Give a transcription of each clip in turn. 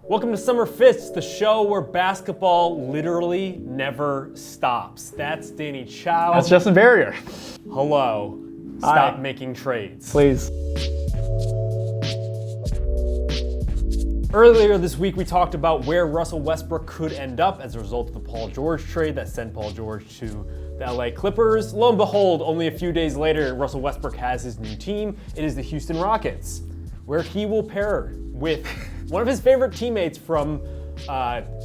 Welcome to Summer Fists, the show where basketball literally never stops. That's Danny Chau. That's Justin Verrier. Hello. Stop making trades. Please. Earlier this week, we talked about where Russell Westbrook could end up as a result of the Paul George trade that sent Paul George to the LA Clippers. Lo and behold, only a few days later, Russell Westbrook has his new team. It is the Houston Rockets, where he will pair with one of his favorite teammates from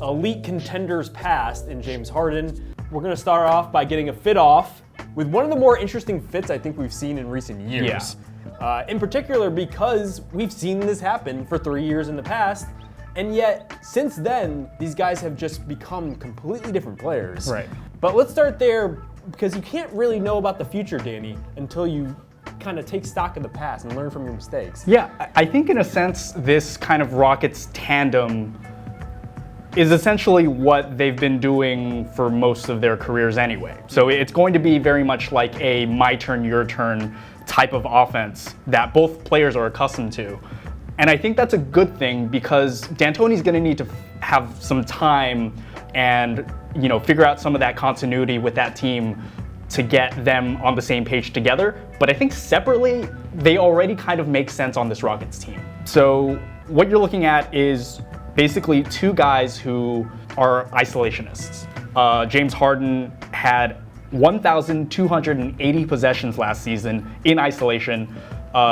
elite contenders past in James Harden. We're going to start off by getting a fit off with one of the more interesting fits I think we've seen in recent years. Yeah. In particular because we've seen this happen for 3 years in the past, and yet since then, these guys have just become completely different players. Right. But let's start there because you can't really know about the future, Danny, until you kind of take stock of the past and learn from your mistakes. Yeah, I think in a sense, this kind of Rockets tandem is essentially what they've been doing for most of their careers anyway. So it's going to be very much like a my turn, your turn type of offense that both players are accustomed to. And I think that's a good thing because D'Antoni's going to need to have some time and, figure out some of that continuity with that team to get them on the same page together. But I think separately, they already kind of make sense on this Rockets team. So what you're looking at is basically two guys who are isolationists. James Harden had 1,280 possessions last season in isolation.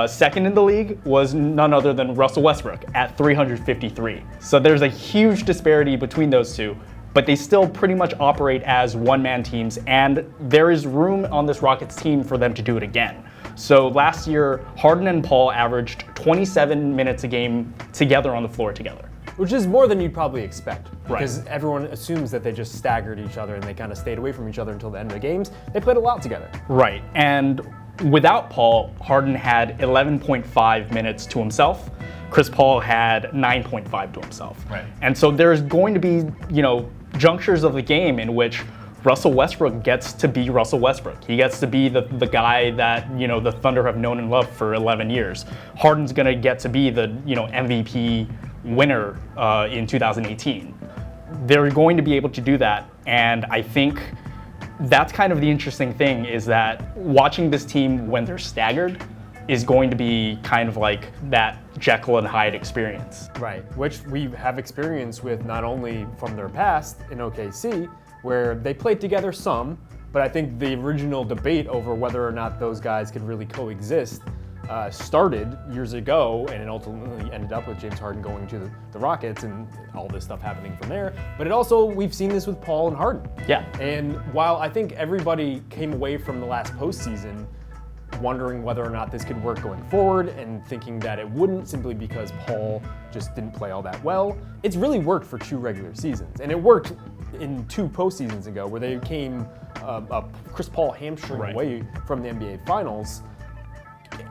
Second in the league was none other than Russell Westbrook at 353. So there's a huge disparity between those two, but they still pretty much operate as one-man teams, and there is room on this Rockets team for them to do it again. So last year, Harden and Paul averaged 27 minutes a game together on the floor together. Which is more than you'd probably expect, because everyone assumes that they just staggered each other and they kind of stayed away from each other until the end of the games. They played a lot together. Right, and without Paul, Harden had 11.5 minutes to himself. Chris Paul had 9.5 to himself. Right. And so there's going to be, junctures of the game in which Russell Westbrook gets to be Russell Westbrook. He gets to be the guy that, the Thunder have known and loved for 11 years. Harden's going to get to be the, MVP winner in 2018. They're going to be able to do that. And I think that's kind of the interesting thing is that watching this team when they're staggered is going to be kind of like that Jekyll and Hyde experience. Right, which we have experience with not only from their past in OKC, where they played together some, but I think the original debate over whether or not those guys could really coexist started years ago, and it ultimately ended up with James Harden going to the Rockets and all this stuff happening from there. But it also, we've seen this with Paul and Harden. Yeah. And while I think everybody came away from the last postseason wondering whether or not this could work going forward and thinking that it wouldn't simply because Paul just didn't play all that well, it's really worked for 2 regular seasons. And it worked in 2 postseasons ago where they came a Chris Paul hamstring away from the NBA Finals.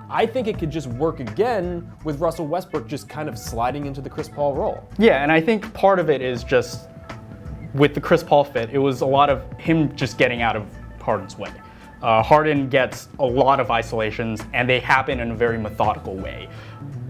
I think it could just work again with Russell Westbrook just kind of sliding into the Chris Paul role. Yeah, and I think part of it is just with the Chris Paul fit, it was a lot of him just getting out of Harden's way. Harden gets a lot of isolations, and they happen in a very methodical way.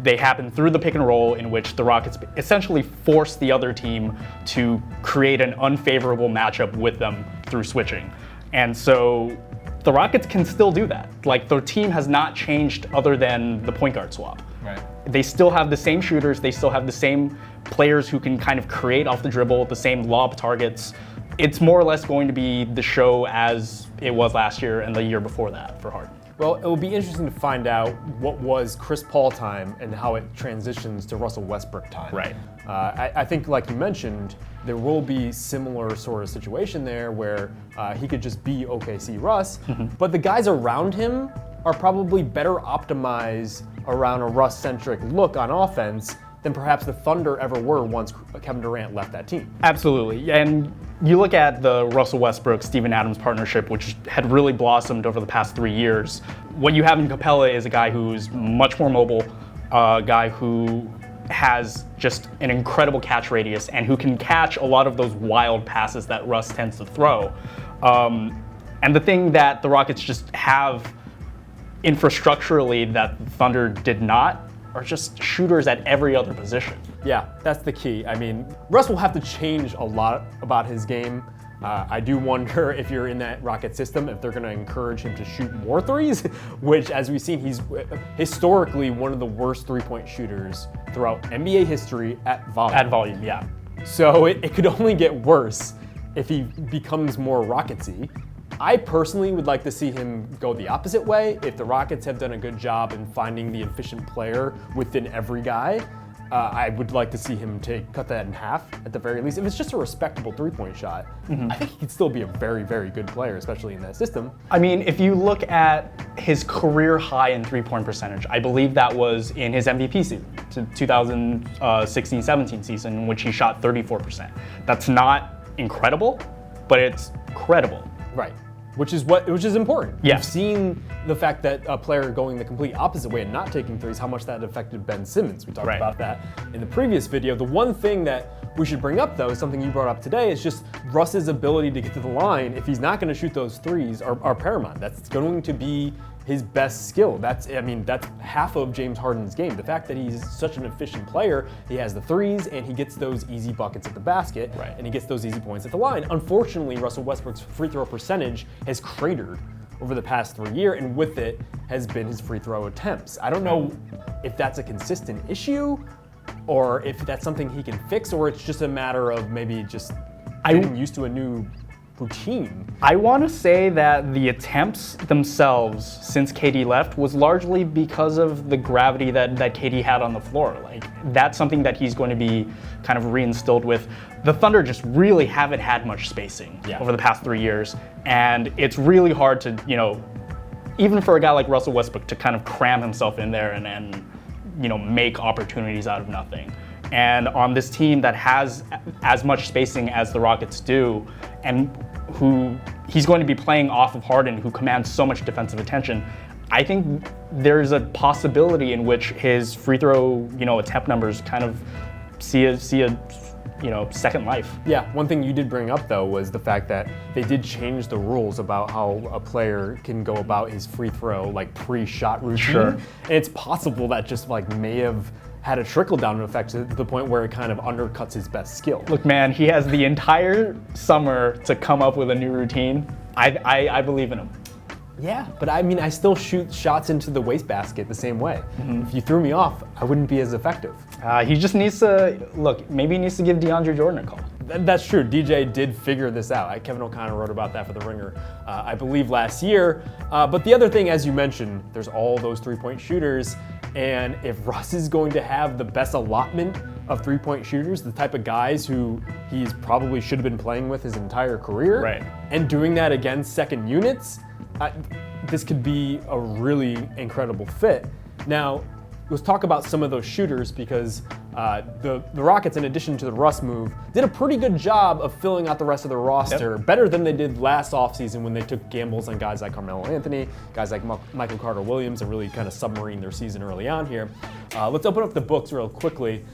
They happen through the pick and roll in which the Rockets essentially force the other team to create an unfavorable matchup with them through switching. And so the Rockets can still do that. Like, their team has not changed other than the point guard swap. Right. They still have the same shooters, they still have the same players who can kind of create off the dribble, the same lob targets. It's more or less going to be the show as it was last year and the year before that for Harden. Well, it will be interesting to find out what was Chris Paul time and how it transitions to Russell Westbrook time. Right. I think, like you mentioned, there will be similar sort of situation there where he could just be OKC Russ, but the guys around him are probably better optimized around a Russ-centric look on offense than perhaps the Thunder ever were once Kevin Durant left that team. Absolutely, and you look at the Russell Westbrook-Steven Adams partnership, which had really blossomed over the past 3 years. What you have in Capella is a guy who's much more mobile, a guy who has just an incredible catch radius and who can catch a lot of those wild passes that Russ tends to throw. And the thing that the Rockets just have infrastructurally that the Thunder did not are just shooters at every other position. Yeah, that's the key. I mean, Russ will have to change a lot about his game. I do wonder if you're in that Rocket system, if they're going to encourage him to shoot more threes, which, as we've seen, he's historically one of the worst three-point shooters throughout NBA history at volume. At volume, yeah. So it could only get worse if he becomes more Rocketsy. I personally would like to see him go the opposite way. If the Rockets have done a good job in finding the efficient player within every guy, I would like to see him cut that in half at the very least. If it's just a respectable three-point shot, I think he could still be a very, very good player, especially in that system. I mean, if you look at his career high in three-point percentage, I believe that was in his MVP season, 2016-17 season, in which he shot 34%. That's not incredible, but it's credible. Right. Which is important. Yeah. We've seen the fact that a player going the complete opposite way and not taking threes, how much that affected Ben Simmons. We talked about that in the previous video. The one thing that we should bring up, though, is something you brought up today, is just Russ's ability to get to the line. If he's not going to shoot those threes, are paramount. That's going to be his best skill. That's half of James Harden's game. The fact that he's such an efficient player, he has the threes and he gets those easy buckets at the basket, and he gets those easy points at the line. Unfortunately, Russell Westbrook's free throw percentage has cratered over the past 3 years, and with it has been his free throw attempts. I don't know if that's a consistent issue or if that's something he can fix, or it's just a matter of maybe just getting used to a new routine. I want to say that the attempts themselves since KD left was largely because of the gravity that KD had on the floor. Like, that's something that he's going to be kind of reinstilled with. The Thunder just really haven't had much spacing over the past 3 years, and it's really hard to, even for a guy like Russell Westbrook to kind of cram himself in there and make opportunities out of nothing. And on this team that has as much spacing as the Rockets do, and who he's going to be playing off of Harden, who commands so much defensive attention, I think there's a possibility in which his free throw, attempt numbers kind of see a second life. Yeah, one thing you did bring up, though, was the fact that they did change the rules about how a player can go about his free throw, pre-shot routine. Sure. And it's possible that just may have had a trickle-down effect to the point where it kind of undercuts his best skill. Look, man, he has the entire summer to come up with a new routine. I believe in him. Yeah, but I still shoot shots into the wastebasket the same way. If you threw me off, I wouldn't be as effective. He just needs to, maybe he needs to give DeAndre Jordan a call. That's true. DJ did figure this out. Kevin O'Connor wrote about that for The Ringer, I believe, last year. But the other thing, as you mentioned, there's all those three-point shooters. And if Russ is going to have the best allotment of three-point shooters, the type of guys who he's probably should have been playing with his entire career, and doing that against second units, this could be a really incredible fit. Now, let's talk about some of those shooters, because the Rockets, in addition to the Russ move, did a pretty good job of filling out the rest of the roster, better than they did last offseason when they took gambles on guys like Carmelo Anthony, guys like Michael Carter-Williams, and really kind of submarined their season early on here. Let's open up the books real quickly.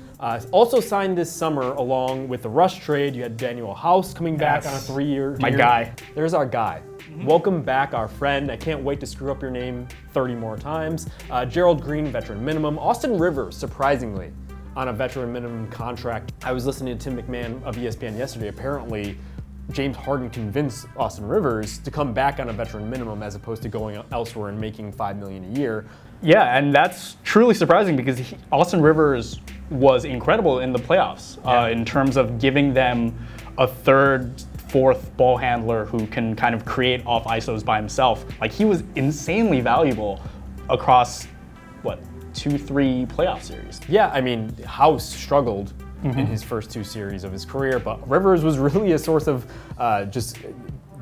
Also signed this summer along with the Russ trade, you had Daniel House coming back on a 3-year. My guy. There's our guy. Welcome back, our friend. I can't wait to screw up your name 30 more times. Gerald Green, veteran minimum. Austin Rivers, surprisingly, on a veteran minimum contract. I was listening to Tim McMahon of ESPN yesterday. Apparently, James Harden convinced Austin Rivers to come back on a veteran minimum as opposed to going elsewhere and making $5 million a year. Yeah, and that's truly surprising because Austin Rivers was incredible in the playoffs in terms of giving them a third, fourth ball handler who can kind of create off ISOs by himself. He was insanely valuable across, 2-3 playoff series. Yeah, House struggled in his first 2 series of his career, but Rivers was really a source of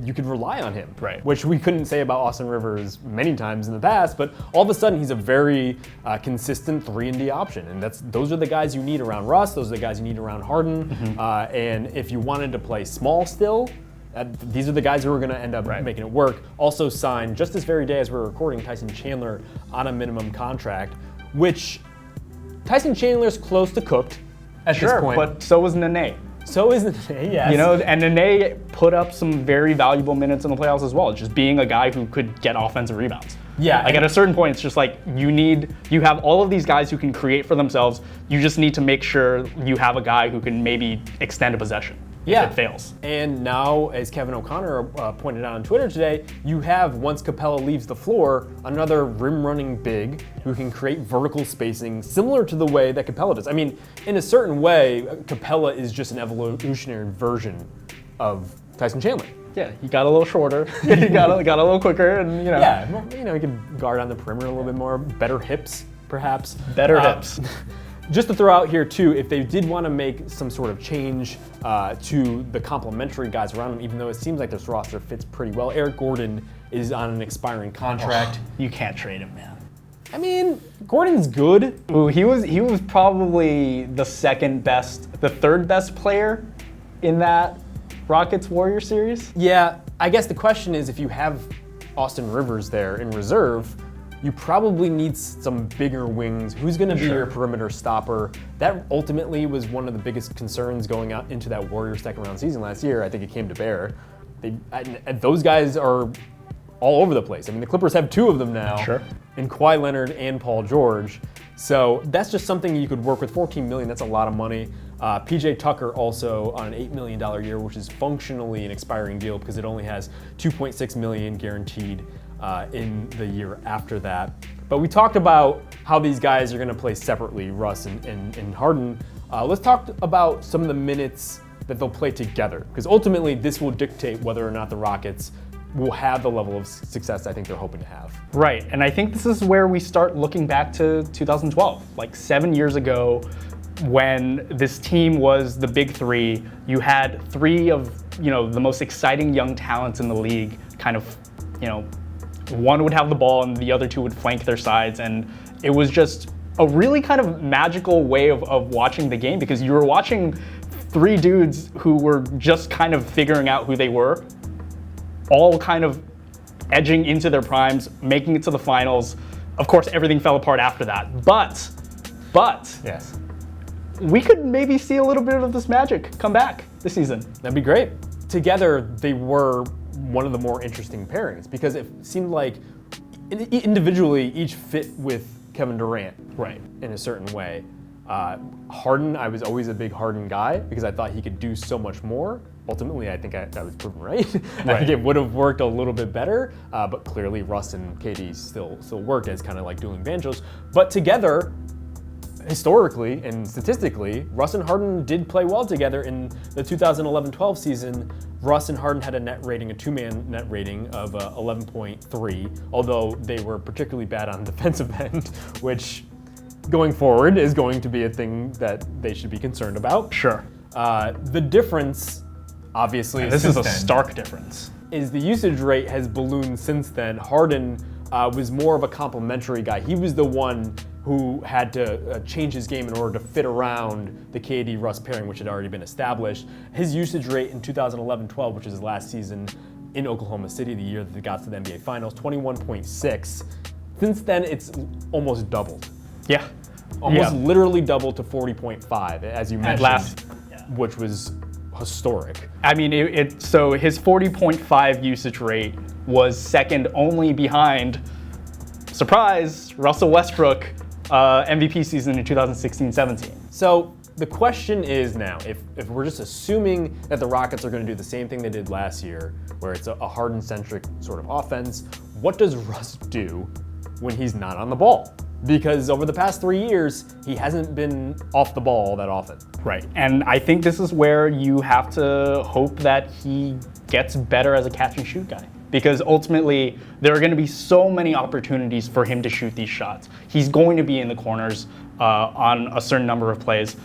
you could rely on him, which we couldn't say about Austin Rivers many times in the past, but all of a sudden he's a very consistent 3-and-D option, and those are the guys you need around Russ, those are the guys you need around Harden, and if you wanted to play small still, these are the guys who are going to end up making it work. Also signed, just this very day as we're recording, Tyson Chandler on a minimum contract, which Tyson Chandler's close to cooked at this point. But so was Nene. So is Nene, yes. And Nene put up some very valuable minutes in the playoffs as well, just being a guy who could get offensive rebounds. Yeah, Like at a certain point, it's just like you have all of these guys who can create for themselves. You just need to make sure you have a guy who can maybe extend a possession if it fails. And now, as Kevin O'Connor pointed out on Twitter today, you have, once Capella leaves the floor, another rim-running big who can create vertical spacing similar to the way that Capella does. I mean, in a certain way, Capella is just an evolutionary version of Tyson Chandler. Yeah, he got a little shorter. He got a little quicker, and Yeah, well, he can guard on the perimeter a little bit more, better hips, perhaps. Better hips. Just to throw out here too, if they did want to make some sort of change to the complementary guys around him, even though it seems like this roster fits pretty well, Eric Gordon is on an expiring contract. You can't trade him, man. I mean, Gordon's good. Ooh, he was probably the third best player in that Rockets-Warriors series. Yeah, I guess the question is, if you have Austin Rivers there in reserve, you probably need some bigger wings. Who's going to be your perimeter stopper? That ultimately was one of the biggest concerns going out into that Warriors second round season last year. I think it came to bear. Those guys are all over the place. I mean, the Clippers have two of them now, in Kawhi Leonard and Paul George. So that's just something you could work with. $14 million, that's a lot of money. PJ Tucker also on an $8 million year, which is functionally an expiring deal because it only has $2.6 million guaranteed in the year after that. But we talked about how these guys are going to play separately, Russ and Harden. Let's talk about some of the minutes that they'll play together, because ultimately this will dictate whether or not the Rockets will have the level of success I think they're hoping to have. Right, and I think this is where we start looking back to 2012, like 7 years ago, when this team was the big three. You had three of the most exciting young talents in the league. Kind of, one would have the ball and the other two would flank their sides, and it was just a really kind of magical way of watching the game, because you were watching three dudes who were just kind of figuring out who they were, all kind of edging into their primes, making it to the finals. Of course, everything fell apart after that. But yes, we could maybe see a little bit of this magic come back this season. That'd be great. Together, they were one of the more interesting pairings because it seemed like individually each fit with Kevin Durant, right, in a certain way. Harden, I was always a big Harden guy because I thought he could do so much more. Ultimately, I think that was proven right. I think it would have worked a little bit better, but clearly Russ and KD still work as kind of like dueling banjos. But together, historically and statistically, Russ and Harden did play well together in the 2011-12 season. Russ and Harden had a two-man net rating of 11.3, although they were particularly bad on the defensive end, which going forward is going to be a thing that they should be concerned about. Sure. The difference, obviously, this is a stark difference, is the usage rate has ballooned since then. Harden was more of a complimentary guy. He was the one who had to change his game in order to fit around the KD-Russ pairing, which had already been established. His usage rate in 2011-12, which is his last season in Oklahoma City, the year that they got to the NBA Finals, 21.6. Since then, it's almost doubled. Yeah. Almost literally doubled to 40.5, as you mentioned, which was historic. I mean, so his 40.5 usage rate was second only behind, surprise, Russell Westbrook MVP season in 2016-17. So the question is now, if we're just assuming that the Rockets are going to do the same thing they did last year, where it's a Harden-centric sort of offense, what does Russ do when he's not on the ball? Because over the past 3 years, he hasn't been off the ball that often. Right, and I think this is where you have to hope that he gets better as a catch and shoot guy. Because ultimately, there are going to be so many opportunities for him to shoot these shots. He's going to be in the corners on a certain number of plays.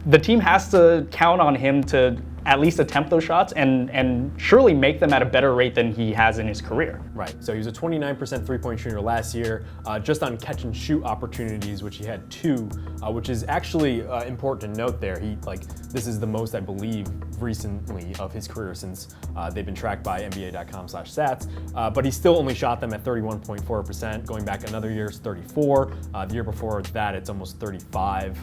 The team has to count on him to at least attempt those shots and surely make them at a better rate than he has in his career. Right, so he was a 29% three-point shooter last year, just on catch and shoot opportunities, which he had 2, which is actually important to note there. This is the most, I believe, recently of his career since they've been tracked by NBA.com/stats, but he still only shot them at 31.4%. Going back another year, it's 34. The year before that, it's almost 35.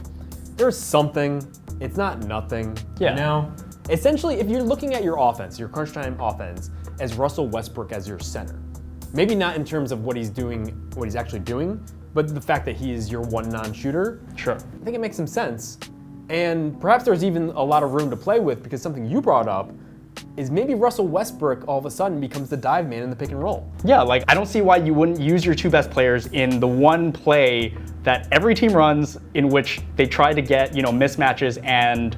There's something. It's not nothing. Yeah. You know? Essentially, if you're looking at your offense, your crunch time offense, as Russell Westbrook as your center, Maybe not in terms of what he's actually doing, but the fact that he is your one non-shooter. Sure. I think it makes some sense. And perhaps there's even a lot of room to play with, because something you brought up is maybe Russell Westbrook all of a sudden becomes the dive man in the pick and roll. Yeah, like I don't see why you wouldn't use your two best players in the one play that every team runs, in which they try to get, mismatches and,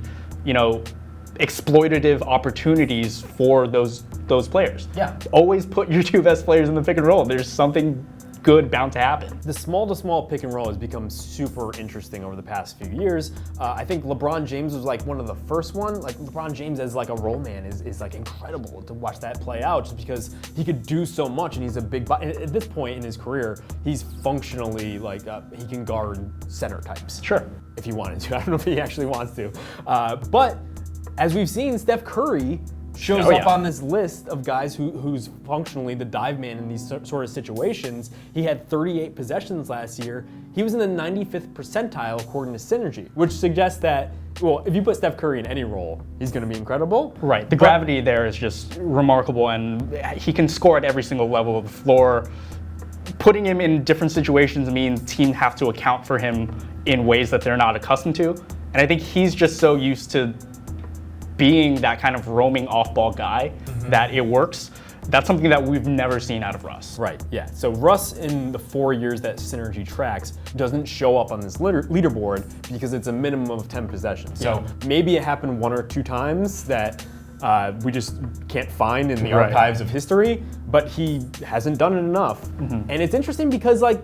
exploitative opportunities for those players. Yeah. Always put your two best players in the pick and roll. There's something good bound to happen. The small-to-small pick and roll has become super interesting over the past few years. I think LeBron James was like one of the first one. Like LeBron James as like a roll man is like incredible to watch that play out, just because he could do so much, and he's a big body. At this point in his career, he's functionally like he can guard center types. Sure. If he wanted to. I don't know if he actually wants to. But as we've seen, Steph Curry shows up on this list of guys who's functionally the dive man in these sort of situations. He had 38 possessions last year. He was in the 95th percentile according to Synergy, which suggests that, well, if you put Steph Curry in any role, he's going to be incredible. Right. The gravity there is just remarkable, and he can score at every single level of the floor. Putting him in different situations means teams have to account for him in ways that they're not accustomed to. And I think he's just so used to being that kind of roaming off-ball guy that it works. That's something that we've never seen out of Russ. Right, yeah. So Russ, in the 4 years that Synergy tracks, doesn't show up on this leaderboard because it's a minimum of 10 possessions. So maybe it happened 1 or 2 times that we just can't find in the archives of history, but he hasn't done it enough. And it's interesting because like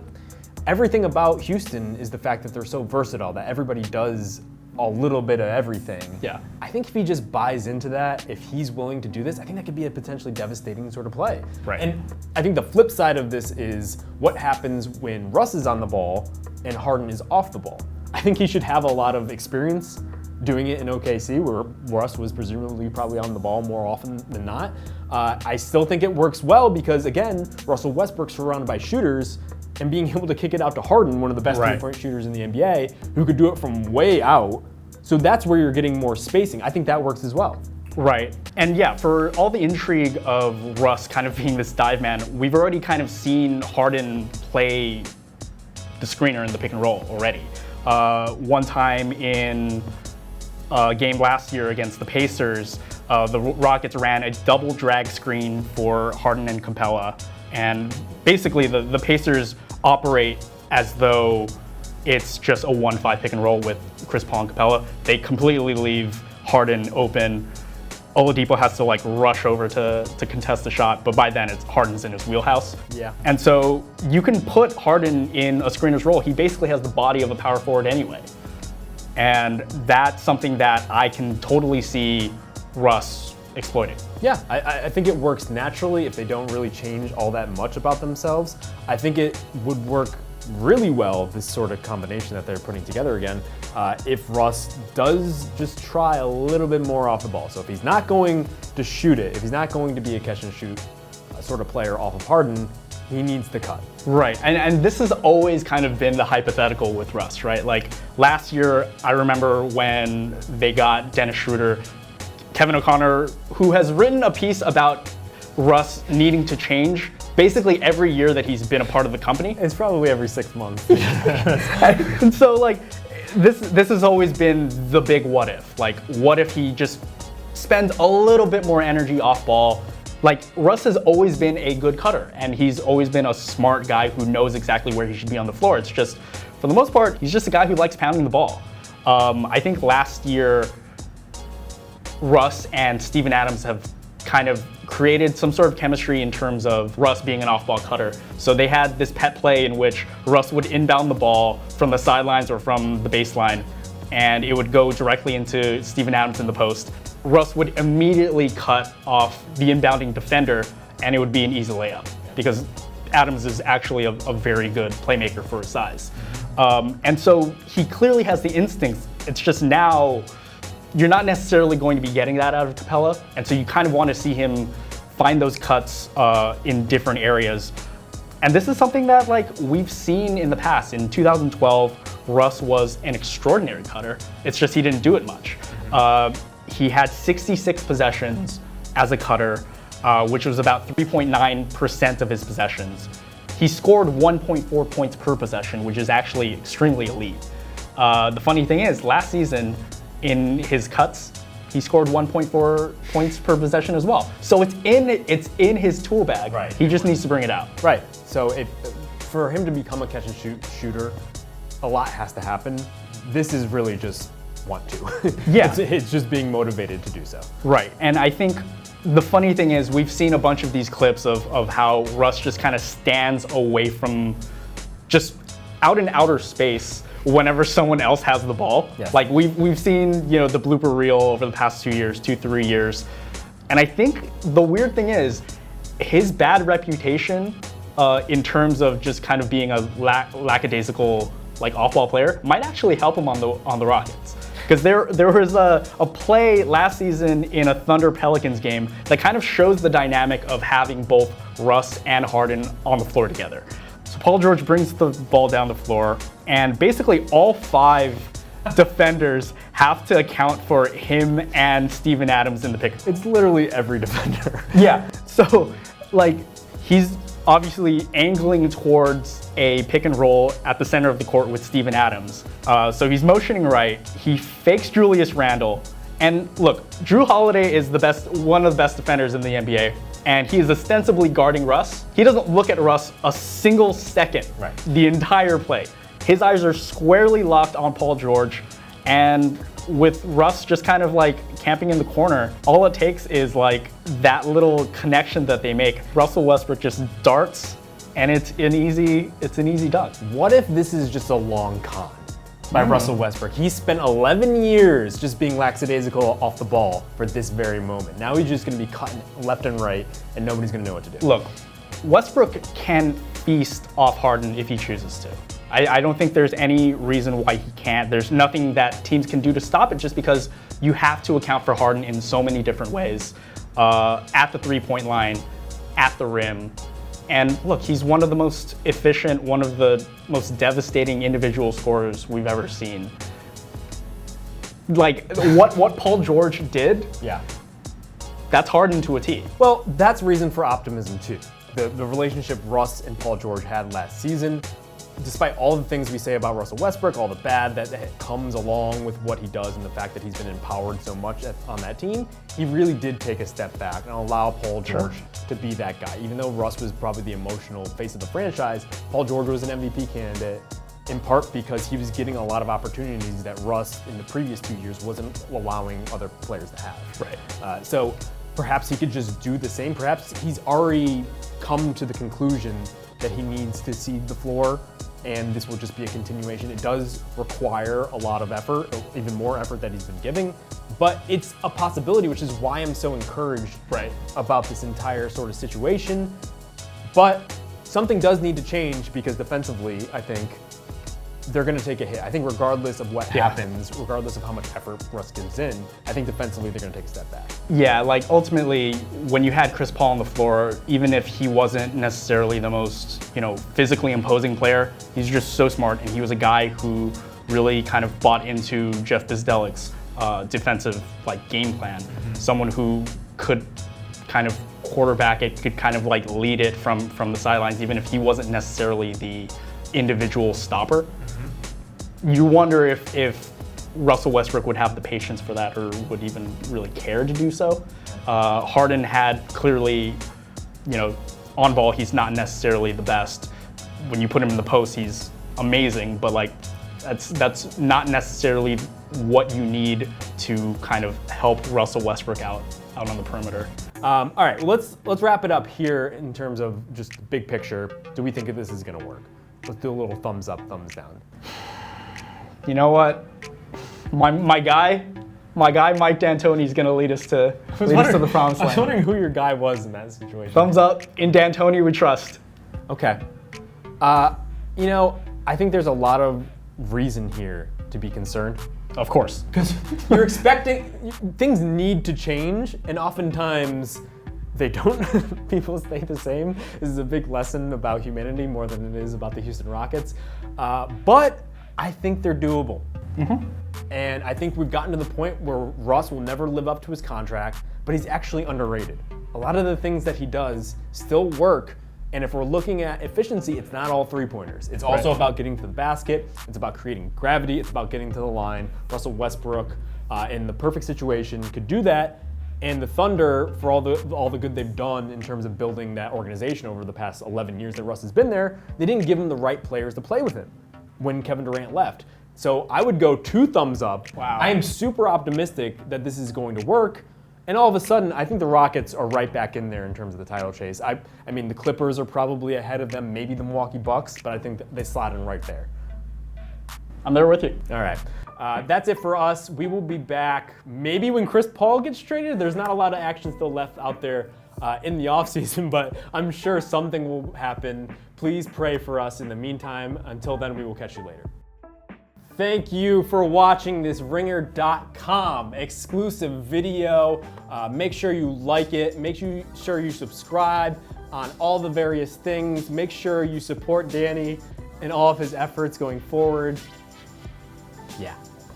everything about Houston is the fact that they're so versatile, that everybody does a little bit of everything. Yeah. I think if he just buys into that, if he's willing to do this, I think that could be a potentially devastating sort of play. Right. And I think the flip side of this is what happens when Russ is on the ball and Harden is off the ball. I think he should have a lot of experience doing it in OKC, where Russ was presumably probably on the ball more often than not. I still think it works well because, again, Russell Westbrook's surrounded by shooters, and being able to kick it out to Harden, one of the best three-point shooters in the NBA, who could do it from way out. So that's where you're getting more spacing. I think that works as well. Right. And yeah, for all the intrigue of Russ kind of being this dive man, we've already kind of seen Harden play the screener in the pick and roll already. One time in a game last year against the Pacers, the Rockets ran a double drag screen for Harden and Capella. And basically the Pacers operate as though it's just a 1-5 pick and roll with Chris Paul and Capella. They completely leave Harden open. Oladipo has to like rush over to contest the shot, but by then it's Harden's in his wheelhouse. Yeah. And so you can put Harden in a screener's role. He basically has the body of a power forward anyway. And that's something that I can totally see Russ exploiting. Yeah, I think it works naturally if they don't really change all that much about themselves. I think it would work really well, this sort of combination that they're putting together again, if Russ does just try a little bit more off the ball. So if he's not going to shoot it, if he's not going to be a catch and shoot sort of player off of Harden, he needs to cut. Right, and this has always kind of been the hypothetical with Russ, right? Like last year, I remember when they got Dennis Schroeder, Kevin O'Connor, who has written a piece about Russ needing to change basically every year that he's been a part of the company. It's probably every 6 months. And so like, this has always been the big what if. Like, what if he just spends a little bit more energy off ball? Like, Russ has always been a good cutter, and he's always been a smart guy who knows exactly where he should be on the floor. It's just, for the most part, he's just a guy who likes pounding the ball. I think last year, Russ and Steven Adams have kind of created some sort of chemistry in terms of Russ being an off-ball cutter. So they had this pet play in which Russ would inbound the ball from the sidelines or from the baseline, and it would go directly into Steven Adams in the post. Russ would immediately cut off the inbounding defender, and it would be an easy layup because Adams is actually a very good playmaker for his size. And so he clearly has the instincts. It's just now you're not necessarily going to be getting that out of Capella, and so you kind of want to see him find those cuts in different areas. And this is something that like we've seen in the past. In 2012, Russ was an extraordinary cutter. It's just he didn't do it much. He had 66 possessions as a cutter. which was about 3.9% of his possessions. He scored 1.4 points per possession, which is actually extremely elite. The funny thing is, last season in his cuts, he scored 1.4 points per possession as well. So it's in his tool bag. Right. He just needs to bring it out. Right. So for him to become a catch and shoot shooter, a lot has to happen. This is really just want to. Yeah. It's just being motivated to do so. Right. And I think the funny thing is we've seen a bunch of these clips of how Russ just kind of stands away from, just out in outer space whenever someone else has the ball. Yes. Like we've seen, the blooper reel over the past 2 years, 3 years. And I think the weird thing is his bad reputation in terms of just kind of being a lackadaisical off-ball player might actually help him on the Rockets. Because there was a play last season in a Thunder Pelicans game that kind of shows the dynamic of having both Russ and Harden on the floor together. So Paul George brings the ball down the floor, and basically all 5 defenders have to account for him and Steven Adams in the pick. It's literally every defender. Yeah. So he's obviously angling towards a pick and roll at the center of the court with Steven Adams. So he's motioning right. He fakes Julius Randle. And look, Drew Holiday is one of the best defenders in the NBA. And he is ostensibly guarding Russ. He doesn't look at Russ a single second the entire play. His eyes are squarely locked on Paul George. And with Russ just kind of camping in the corner, all it takes is that little connection that they make. Russell Westbrook just darts, and it's an easy dunk. What if this is just a long con by Russell Westbrook? He spent 11 years just being lackadaisical off the ball for this very moment. Now he's just going to be cutting left and right, and nobody's going to know what to do. Look, Westbrook can feast off Harden if he chooses to. I don't think there's any reason why he can't. There's nothing that teams can do to stop it, just because you have to account for Harden in so many different ways. At the three-point line, at the rim. And look, he's one of the most efficient, one of the most devastating individual scorers we've ever seen. What Paul George did, that's Harden to a T. Well, that's reason for optimism too. The relationship Russ and Paul George had last season, despite all the things we say about Russell Westbrook, all the bad that comes along with what he does and the fact that he's been empowered so much on that team, he really did take a step back and allow Paul George to be that guy. Even though Russ was probably the emotional face of the franchise, Paul George was an MVP candidate, in part because he was getting a lot of opportunities that Russ in the previous 2 years wasn't allowing other players to have. Right. So perhaps he could just do the same. Perhaps he's already come to the conclusion that he needs to cede the floor, and this will just be a continuation. It does require a lot of effort, even more effort that he's been giving, but it's a possibility, which is why I'm so encouraged about this entire sort of situation. But something does need to change, because defensively, I think they're going to take a hit. I think regardless of what happens, regardless of how much effort Russ gives in, I think defensively they're going to take a step back. Yeah, ultimately, when you had Chris Paul on the floor, even if he wasn't necessarily the most, physically imposing player, he's just so smart, and he was a guy who really kind of bought into Jeff Bizdelik's defensive game plan. Someone who could kind of quarterback it, could kind of lead it from the sidelines, even if he wasn't necessarily the individual stopper. You wonder if Russell Westbrook would have the patience for that, or would even really care to do so. Harden had clearly, on ball, he's not necessarily the best. When you put him in the post, he's amazing, but that's not necessarily what you need to kind of help Russell Westbrook out on the perimeter. All right, let's wrap it up here in terms of just big picture. Do we think that this is going to work? Let's do a little thumbs up, thumbs down. You know what? My guy Mike D'Antoni is going to lead us to the promised land. I was wondering who your guy was in that situation. Thumbs up. In D'Antoni we trust. Okay. I think there's a lot of reason here to be concerned. Of course. Because you're expecting, things need to change, and oftentimes they don't. People stay the same. This is a big lesson about humanity more than it is about the Houston Rockets. But I think they're doable. And I think we've gotten to the point where Russ will never live up to his contract, but he's actually underrated. a lot of the things that he does still work. And if we're looking at efficiency, it's not all three-pointers. It's also about getting to the basket. It's about creating gravity. It's about getting to the line. Russell Westbrook, in the perfect situation, could do that. And the Thunder, for all the good they've done in terms of building that organization over the past 11 years that Russ has been there, they didn't give him the right players to play with him when Kevin Durant left. So I would go 2 thumbs up. Wow. I am super optimistic that this is going to work. And all of a sudden, I think the Rockets are right back in there in terms of the title chase. I mean, the Clippers are probably ahead of them, maybe the Milwaukee Bucks, but I think they slot in right there. I'm there with you. All right. That's it for us. We will be back maybe when Chris Paul gets traded. There's not a lot of action still left out there in the offseason, but I'm sure something will happen. Please pray for us in the meantime. Until then, we will catch you later. Thank you for watching this Ringer.com exclusive video. Make sure you like it. Make sure you subscribe on all the various things. Make sure you support Danny in all of his efforts going forward. Yeah.